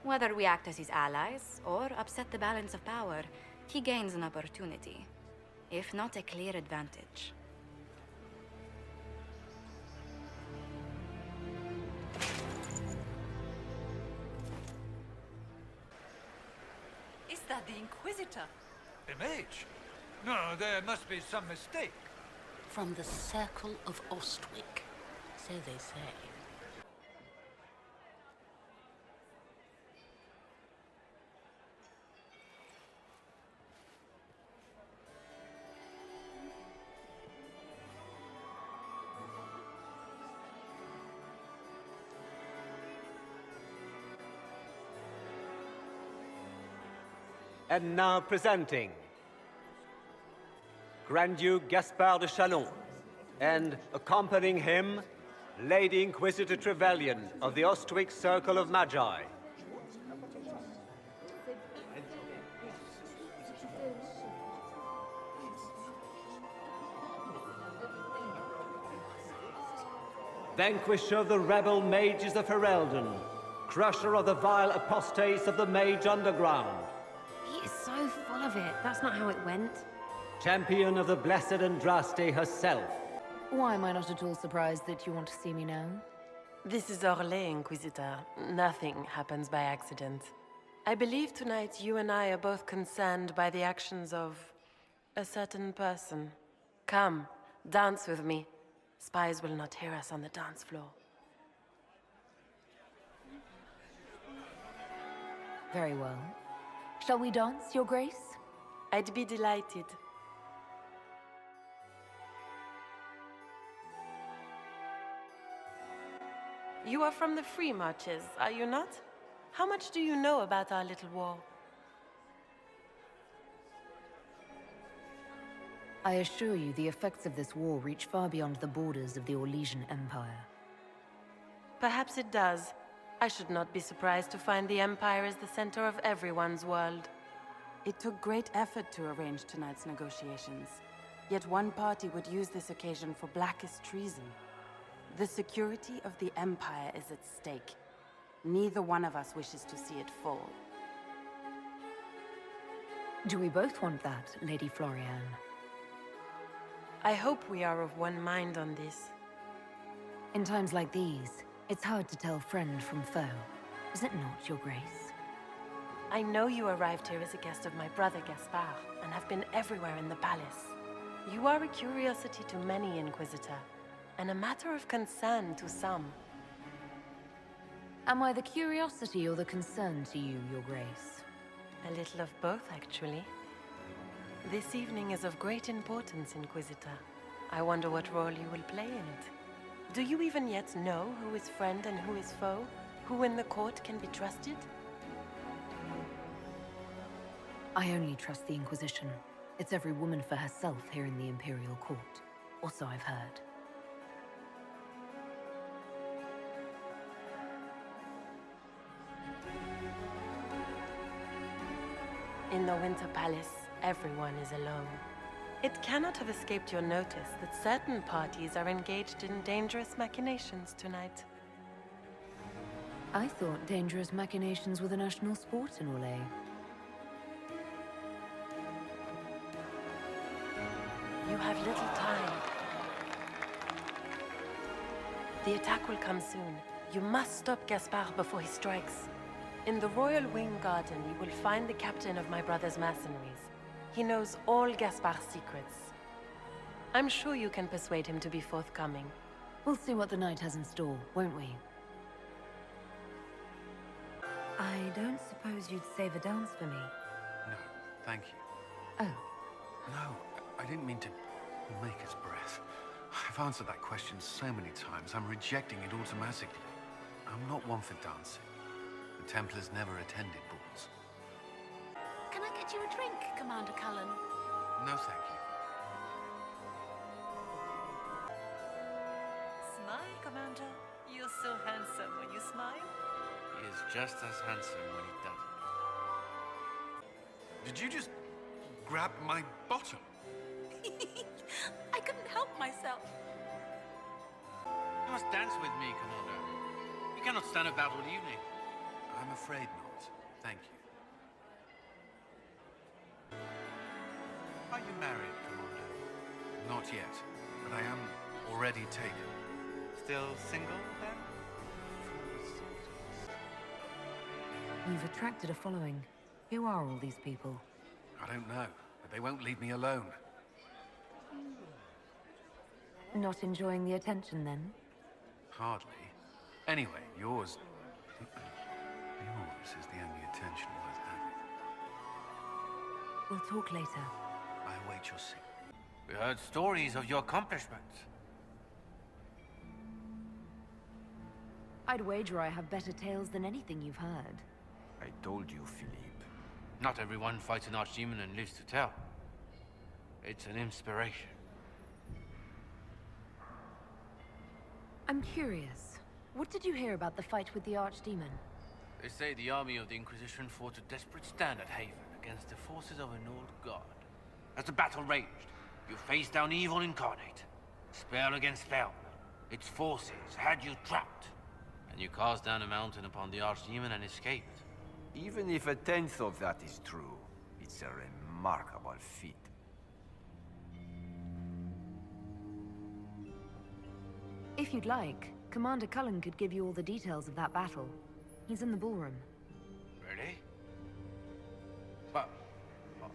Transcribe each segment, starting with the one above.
Whether we act as his allies or upset the balance of power, he gains an opportunity, if not a clear advantage. Is that the Inquisitor? The mage? No, there must be some mistake. From the Circle of Ostwick, so they say. And now presenting Grand Duke Gaspard de Chalon, and accompanying him, Lady Inquisitor Trevelyan of the Ostwick Circle of Magi. Vanquisher of the rebel mages of Ferelden, crusher of the vile apostates of the Mage Underground. He is so full of it. That's not how it went. Champion of the Blessed Andraste herself. Why am I not at all surprised that you want to see me now? This is Orlais, Inquisitor. Nothing happens by accident. I believe tonight you and I are both concerned by the actions of a certain person. Come, dance with me. Spies will not hear us on the dance floor. Very well. Shall we dance, Your Grace? I'd be delighted. You are from the Free Marches, are you not? How much do you know about our little war? I assure you the effects of this war reach far beyond the borders of the Orlesian Empire. Perhaps it does. I should not be surprised to find the Empire is the center of everyone's world. It took great effort to arrange tonight's negotiations. Yet one party would use this occasion for blackest treason. The security of the Empire is at stake. Neither one of us wishes to see it fall. Do we both want that, Lady Florian? I hope we are of one mind on this. In times like these, it's hard to tell friend from foe. Is it not, Your Grace? I know you arrived here as a guest of my brother Gaspard, and have been everywhere in the palace. You are a curiosity to many, Inquisitor, and a matter of concern to some. Am I the curiosity or the concern to you, Your Grace? A little of both, actually. This evening is of great importance, Inquisitor. I wonder what role you will play in it. Do you even yet know who is friend and who is foe? Who in the court can be trusted? I only trust the Inquisition. It's every woman for herself here in the Imperial Court. Or so I've heard. In the Winter Palace, everyone is alone. It cannot have escaped your notice that certain parties are engaged in dangerous machinations tonight. I thought dangerous machinations were the national sport in Orlais. You have little time. The attack will come soon. You must stop Gaspard before he strikes. In the Royal Wing Garden, you will find the captain of my brother's mercenaries. He knows all Gaspard's secrets. I'm sure you can persuade him to be forthcoming. We'll see what the night has in store, won't we? I don't suppose you'd save a dance for me? No, thank you. Oh. No, I didn't mean to make us breath. I've answered that question so many times, I'm rejecting it automatically. I'm not one for dancing. The Templars never attended balls. Can I get you a drink, Commander Cullen? No, thank you. Smile, Commander. You're so handsome when you smile. He is just as handsome when he doesn't. Did you just grab my bottom? I couldn't help myself. You must dance with me, Commander. You cannot stand about all evening. I'm afraid not. Thank you. Are you married, Commander? Not yet, but I am already taken. Still single, then? You've attracted a following. Who are all these people? I don't know, but they won't leave me alone. Not enjoying the attention, then? Hardly. Anyway, yours is the only attention worth having. We'll talk later. I await your signal. We heard stories of your accomplishments. I'd wager I have better tales than anything you've heard. I told you, Philippe. Not everyone fights an archdemon and lives to tell. It's an inspiration. I'm curious. What did you hear about the fight with the Archdemon? They say the army of the Inquisition fought a desperate stand at Haven against the forces of an old god. As the battle raged, you faced down evil incarnate. Spell against spell. Its forces had you trapped. And you cast down a mountain upon the Archdemon and escaped. Even if a tenth of that is true, it's a remarkable feat. If you'd like, Commander Cullen could give you all the details of that battle. He's in the ballroom. Really? But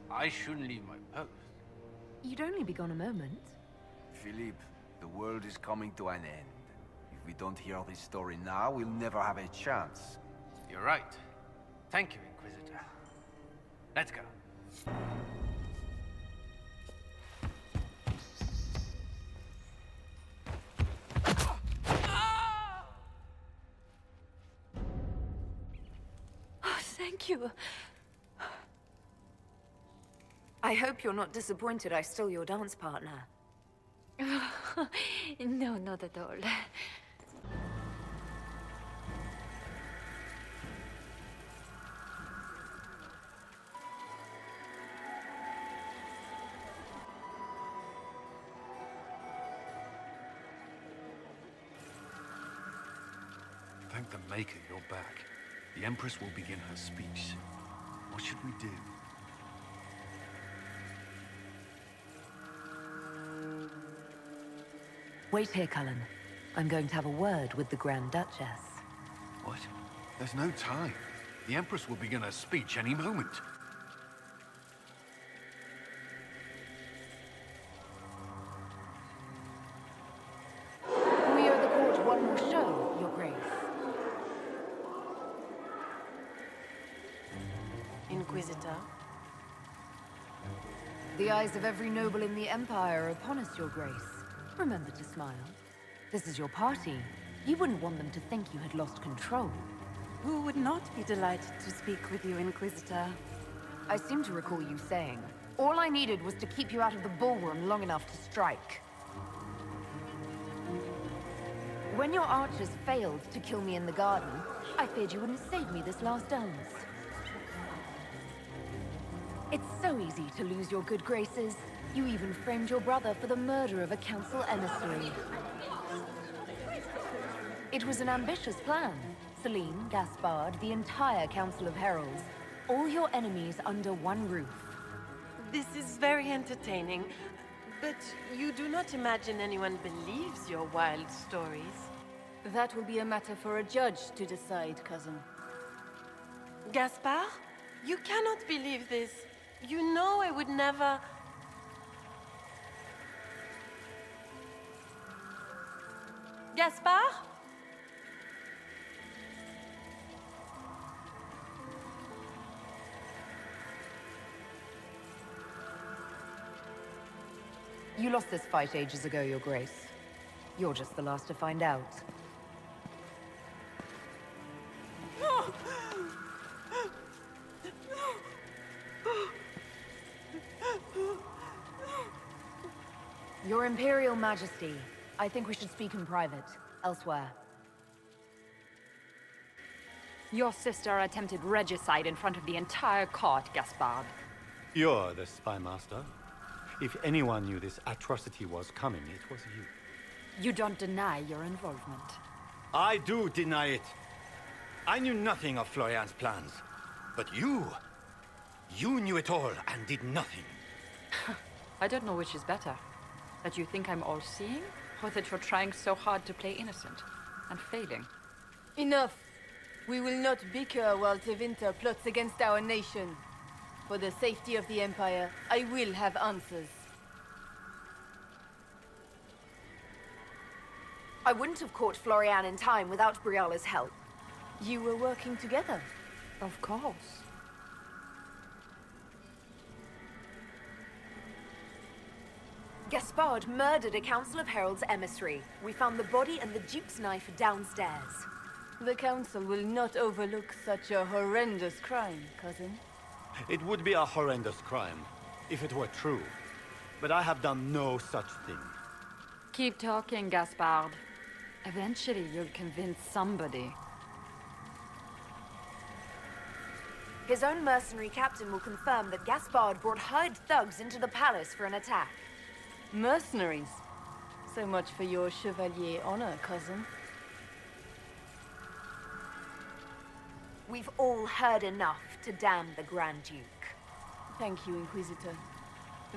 I shouldn't leave my post. You'd only be gone a moment. Philippe, the world is coming to an end. If we don't hear this story now, we'll never have a chance. You're right. Thank you, Inquisitor. Let's go. Thank you. I hope you're not disappointed I stole your dance partner. No, not at all. Thank the Maker you're back. The Empress will begin her speech soon. What should we do? Wait here, Cullen. I'm going to have a word with the Grand Duchess. What? There's no time. The Empress will begin her speech any moment. We owe the court one more show, Your Grace. Inquisitor. The eyes of every noble in the Empire are upon us, Your Grace. Remember to smile. This is your party. You wouldn't want them to think you had lost control. Who would not be delighted to speak with you, Inquisitor? I seem to recall you saying, all I needed was to keep you out of the ballroom long enough to strike. When your archers failed to kill me in the garden, I feared you wouldn't save me this last dance. It's so easy to lose your good graces. You even framed your brother for the murder of a council emissary. It was an ambitious plan. Celine, Gaspard, the entire Council of Heralds. All your enemies under one roof. This is very entertaining, but you do not imagine anyone believes your wild stories. That will be a matter for a judge to decide, cousin. Gaspard? You cannot believe this. You know I would never... Gaspard? You lost this fight ages ago, Your Grace. You're just the last to find out. Your Imperial Majesty, I think we should speak in private, elsewhere. Your sister attempted regicide in front of the entire court, Gaspard. You're the spy master. If anyone knew this atrocity was coming, it was you. You don't deny your involvement. I do deny it. I knew nothing of Florian's plans. But you knew it all and did nothing. I don't know which is better. That you think I'm all-seeing, or that you're trying so hard to play innocent and failing. Enough! We will not bicker while Tevinter plots against our nation. For the safety of the Empire, I will have answers. I wouldn't have caught Florian in time without Briala's help. You were working together? Of course. Gaspard murdered a Council of Heralds emissary. We found the body and the Duke's knife downstairs. The Council will not overlook such a horrendous crime, cousin. It would be a horrendous crime, if it were true. But I have done no such thing. Keep talking, Gaspard. Eventually, you'll convince somebody. His own mercenary captain will confirm that Gaspard brought hired thugs into the palace for an attack. Mercenaries? So much for your chevalier honor, cousin. We've all heard enough to damn the Grand Duke. Thank you, Inquisitor.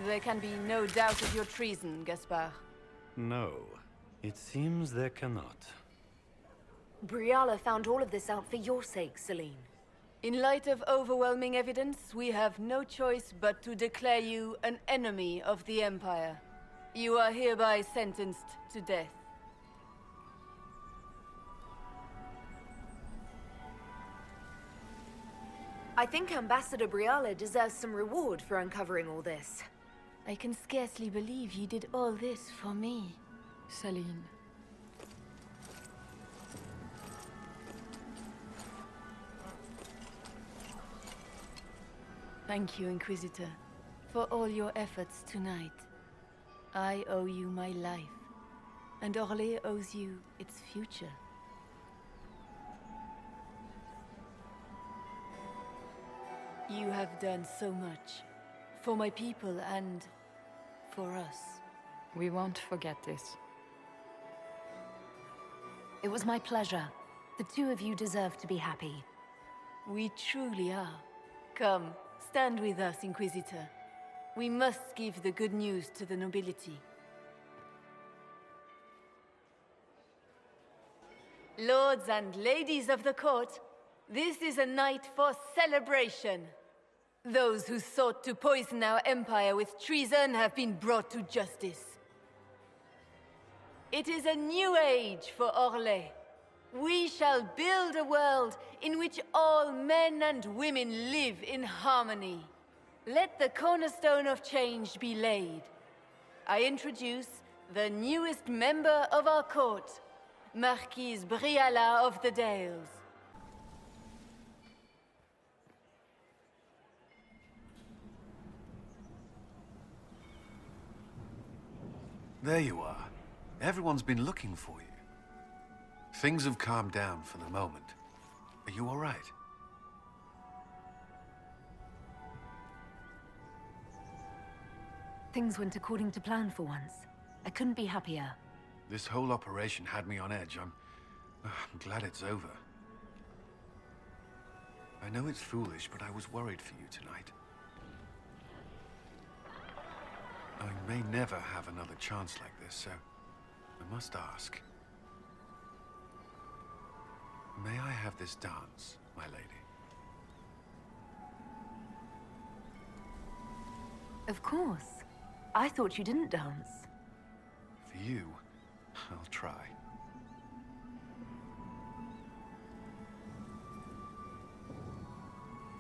There can be no doubt of your treason, Gaspard. No, it seems there cannot. Briala found all of this out for your sake, Celine. In light of overwhelming evidence, we have no choice but to declare you an enemy of the Empire. You are hereby sentenced to death. I think Ambassador Briala deserves some reward for uncovering all this. I can scarcely believe you did all this for me. Celine. Thank you, Inquisitor, for all your efforts tonight. I owe you my life, and Orlais owes you its future. You have done so much, for my people and for us. We won't forget this. It was my pleasure. The two of you deserve to be happy. We truly are. Come, stand with us, Inquisitor. We must give the good news to the nobility. Lords and ladies of the court, this is a night for celebration. Those who sought to poison our empire with treason have been brought to justice. It is a new age for Orlais. We shall build a world in which all men and women live in harmony. Let the cornerstone of change be laid. I introduce the newest member of our court, Marquise Briala of the Dales. There you are. Everyone's been looking for you. Things have calmed down for the moment. Are you all right? Things went according to plan for once. I couldn't be happier. This whole operation had me on edge. I'm glad it's over. I know it's foolish, but I was worried for you tonight. I may never have another chance like this, so I must ask. May I have this dance, my lady? Of course. I thought you didn't dance. For you, I'll try.